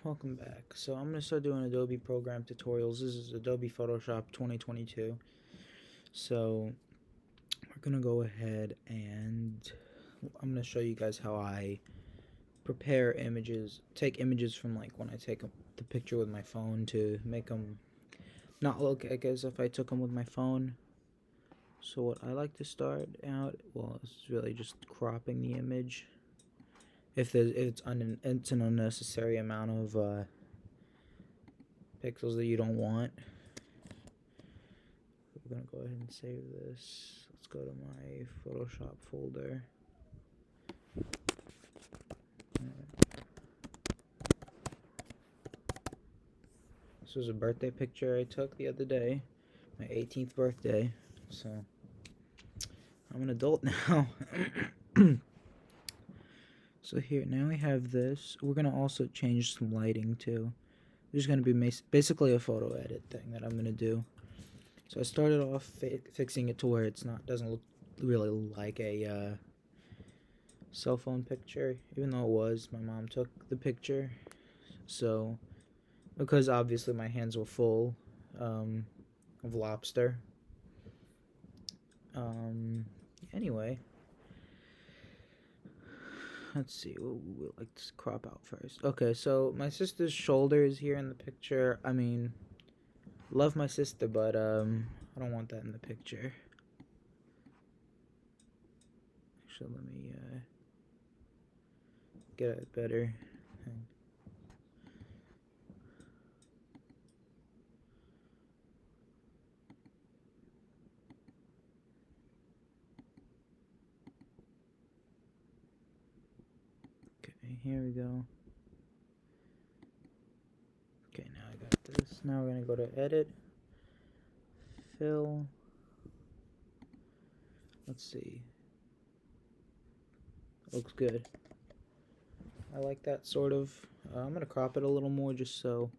welcome back. So I'm gonna start doing Adobe program tutorials. This is Adobe Photoshop 2022. So we're gonna go ahead and I'm gonna show you guys how I prepare images, take images from like when I take the picture with my phone to make them not look like as if I took them with my phone. So what I like to start out, well, it's really just cropping the image. If it's an unnecessary amount of pixels that you don't want. We're gonna go ahead and save this. Let's go to my Photoshop folder. This was a birthday picture I took the other day, my 18th birthday. So I'm an adult now. So here, now we have this. We're gonna also change some lighting too. There's gonna be basically a photo edit thing that I'm gonna do. So I started off fixing it to where it's doesn't look really like a cell phone picture, even though it was. My mom took the picture, so because obviously my hands were full of lobster. Anyway, let's see. We'll like to crop out first. Okay, so my sister's shoulder is here in the picture. I mean, love my sister, but I don't want that in the picture. Actually, let me get it better. Okay, here we go. Okay, now I got this. Now we're gonna go to edit, fill. Let's see. Looks good. I like that sort of. I'm gonna crop it a little more just so.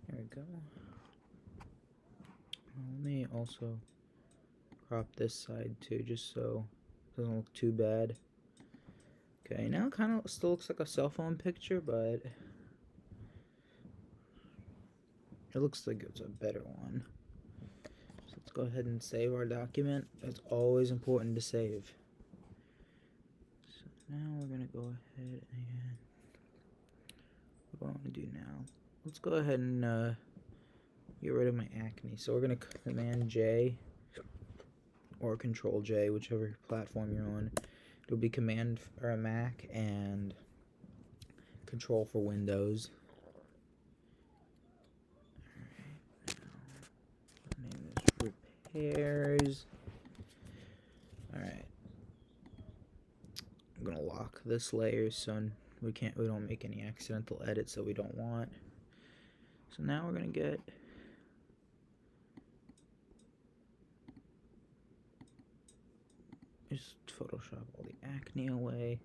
There we go. Let me also crop this side too, just so it doesn't look too bad. Okay, now it kind of still looks like a cell phone picture, but it looks like it's a better one. So let's go ahead and save our document. It's always important to save. So now we're gonna go ahead and what do I want to do now? Let's go ahead and get rid of my acne. So we're gonna Command J or Control J, whichever platform you're on. It'll be Command for a Mac and Control for Windows. Alright, name this repairs. Alright. I'm gonna lock this layer so we don't make any accidental edits that we don't want. So now we're gonna get just Photoshop all the acne away,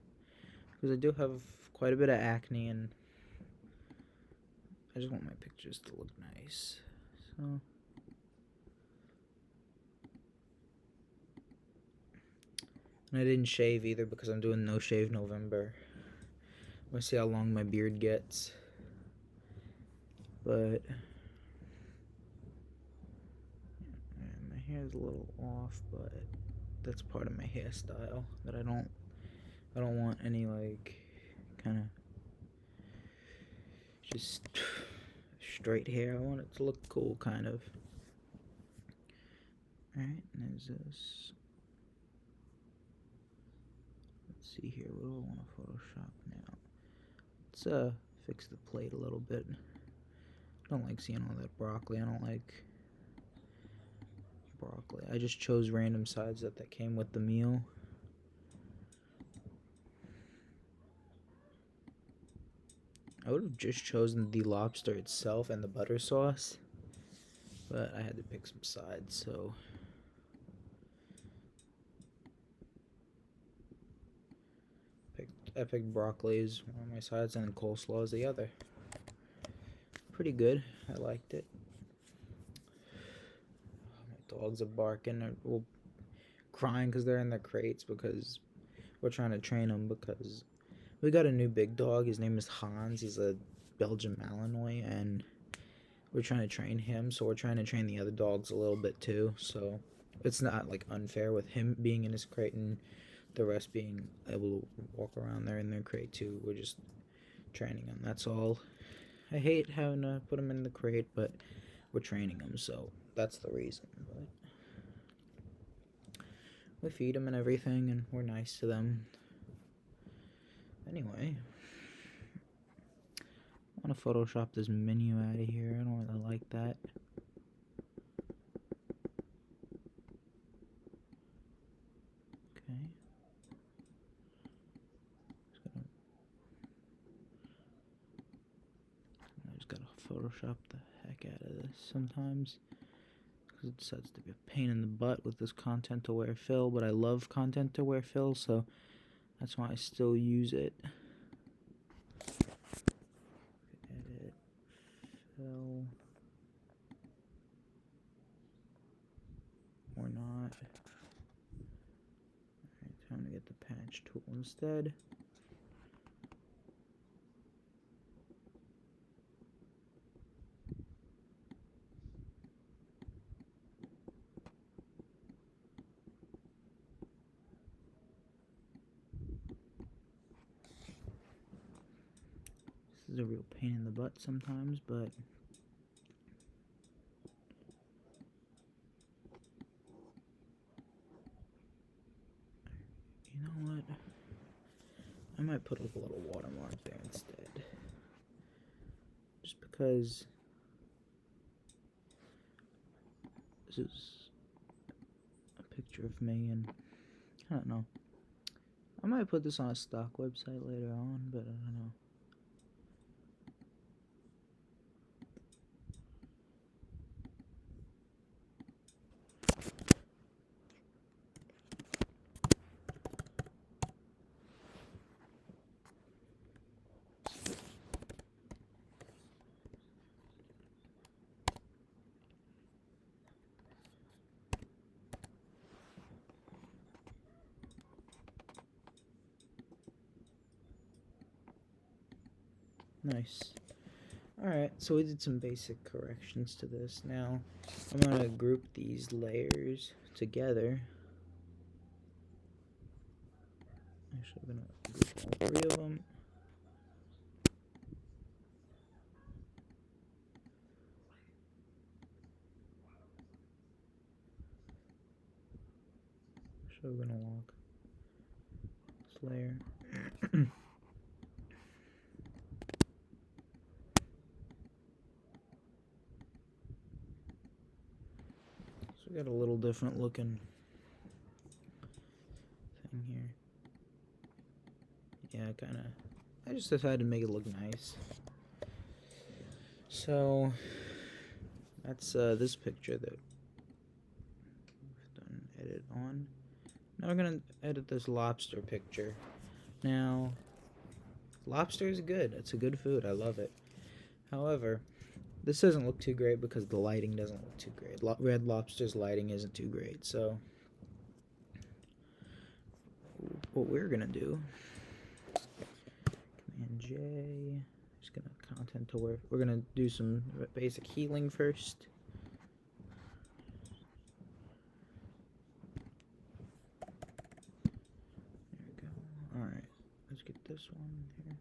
because I do have quite a bit of acne and I just want my pictures to look nice. So and I didn't shave either because I'm doing no shave November. I'm gonna see how long my beard gets. But my hair is a little off, but that's part of my hairstyle that I don't want any like kind of just straight hair. I want it to look cool, kind of. Alright, there's this. Let's see here, what do I want to Photoshop now? Let's fix the plate a little bit. I don't like seeing all that broccoli. I don't like broccoli. I just chose random sides that came with the meal. I would have just chosen the lobster itself and the butter sauce, but I had to pick some sides, so I picked broccoli as one of my sides and then coleslaw as the other. Pretty good. I liked it. My dogs are barking. We'll crying because they're in their crates because we're trying to train them because we got a new big dog. His name is Hans. He's a Belgian Malinois, and we're trying to train him, so we're trying to train the other dogs a little bit too. So it's not like unfair with him being in his crate and the rest being able to walk around there in their crate too. We're just training them. That's all. I hate having to put them in the crate, but we're training them, so that's the reason. But we feed them and everything, and we're nice to them. Anyway, I want to Photoshop this menu out of here. I don't really like that. Okay. I just gotta Photoshop the heck out of this sometimes, because it decides to be a pain in the butt with this content aware fill, but I love content aware fill, so that's why I still use it. Edit, fill, or not. Alright, time to get the patch tool instead. This is a real pain in the butt sometimes, but you know what? I might put like a little watermark there instead. Just because this is a picture of me, and I don't know. I might put this on a stock website later on, but I don't know. Nice. Alright, so we did some basic corrections to this. Now, I'm going to group these layers together. Actually, I'm going to group all 3 of them. So we're going to lock this layer. So we got a little different looking thing here. Yeah, kind of. I just decided to make it look nice. So that's this picture that we've done edit on. Now we're gonna edit this lobster picture. Now, lobster is good. It's a good food. I love it. However, this doesn't look too great because the lighting doesn't look too great. Red Lobster's lighting isn't too great. So what we're gonna do, Command J, just gonna content to where we're gonna do some basic healing first. There we go. Alright, let's get this one here.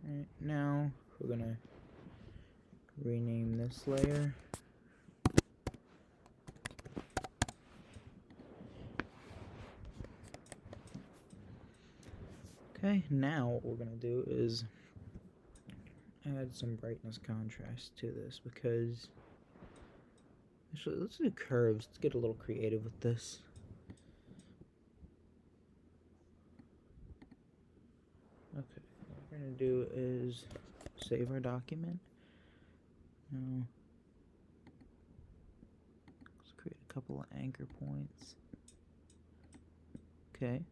Alright, now we're gonna rename this layer. Okay, now what we're gonna do is add some brightness contrast to this because actually let's do curves. Let's get a little creative with this. Okay, what we're gonna do is save our document. Now couple of anchor points. Okay.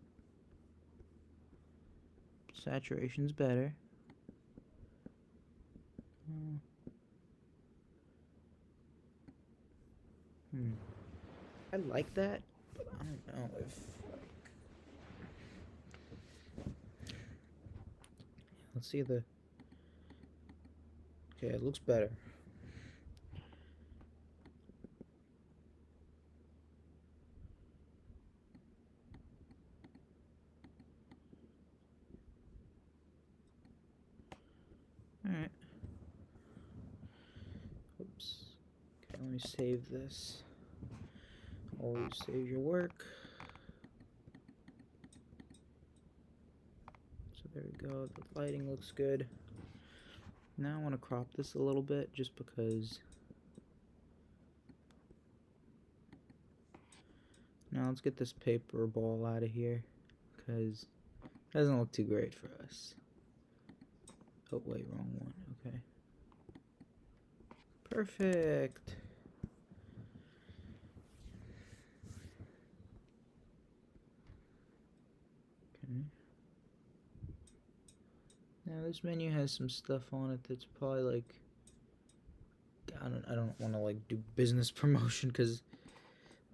Saturation's better. I like that, but I don't know if, let's see the, okay, it looks better. Alright. Oops. Okay, let me save this. Always save your work. So there we go, the lighting looks good. Now I want to crop this a little bit just because. Now let's get this paper ball out of here because it doesn't look too great for us. Oh wait, wrong one. Okay. Perfect. Okay. Now this menu has some stuff on it that's probably like, I don't want to like do business promotion because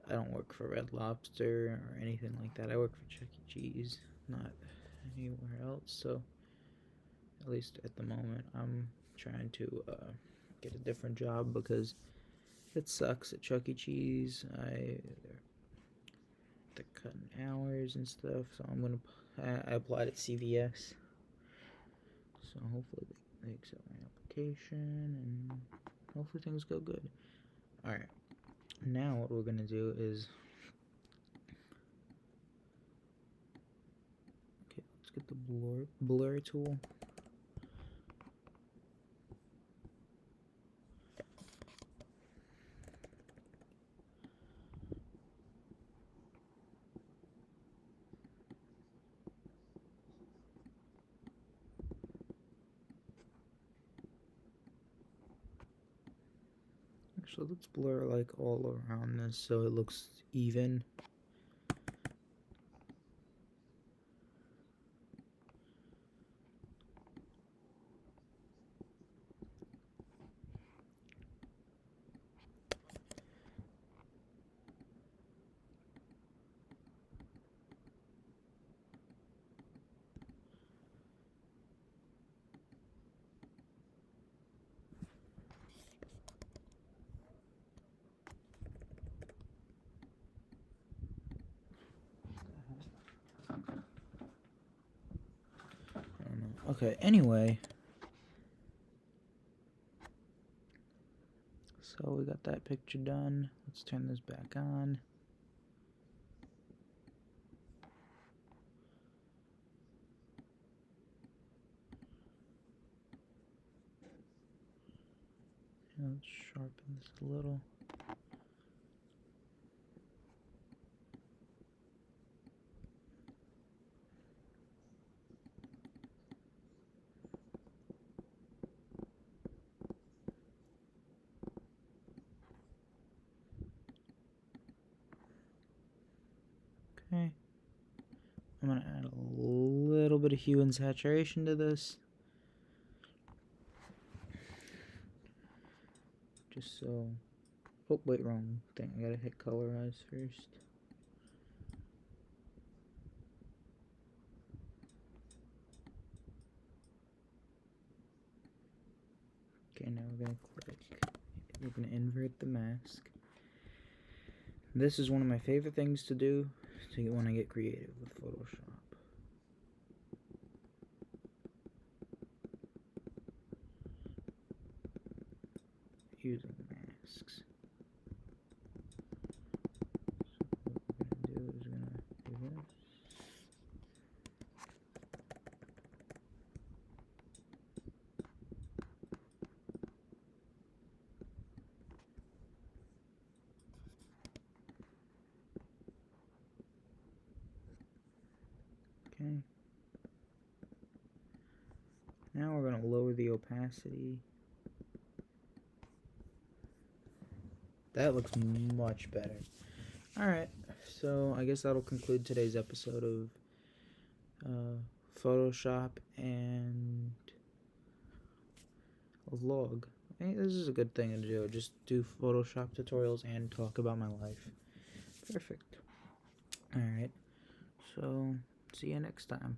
I don't work for Red Lobster or anything like that. I work for Chuck E. Cheese, not anywhere else. So at least at the moment, I'm trying to get a different job because it sucks at Chuck E. Cheese. They're cutting hours and stuff. So I applied at CVS. So hopefully they accept my application and hopefully things go good. Alright, now what we're gonna do is, okay, let's get the blur tool. Actually, let's blur like all around this so it looks even. Okay, anyway. So we got that picture done. Let's turn this back on. Let's sharpen this a little. Okay. I'm gonna add a little bit of hue and saturation to this. Just so, oh wait, wrong thing. I gotta hit colorize first. Okay, now we're gonna click. We're gonna invert the mask. This is one of my favorite things to do when I get creative with Photoshop. Using masks. So what we're gonna do is we're gonna do this. Okay. Now we're going to lower the opacity. That looks much better. Alright, so I guess that'll conclude today's episode of Photoshop and a vlog. Hey, this is a good thing to do. Just do Photoshop tutorials and talk about my life. Perfect. Alright, so see you next time.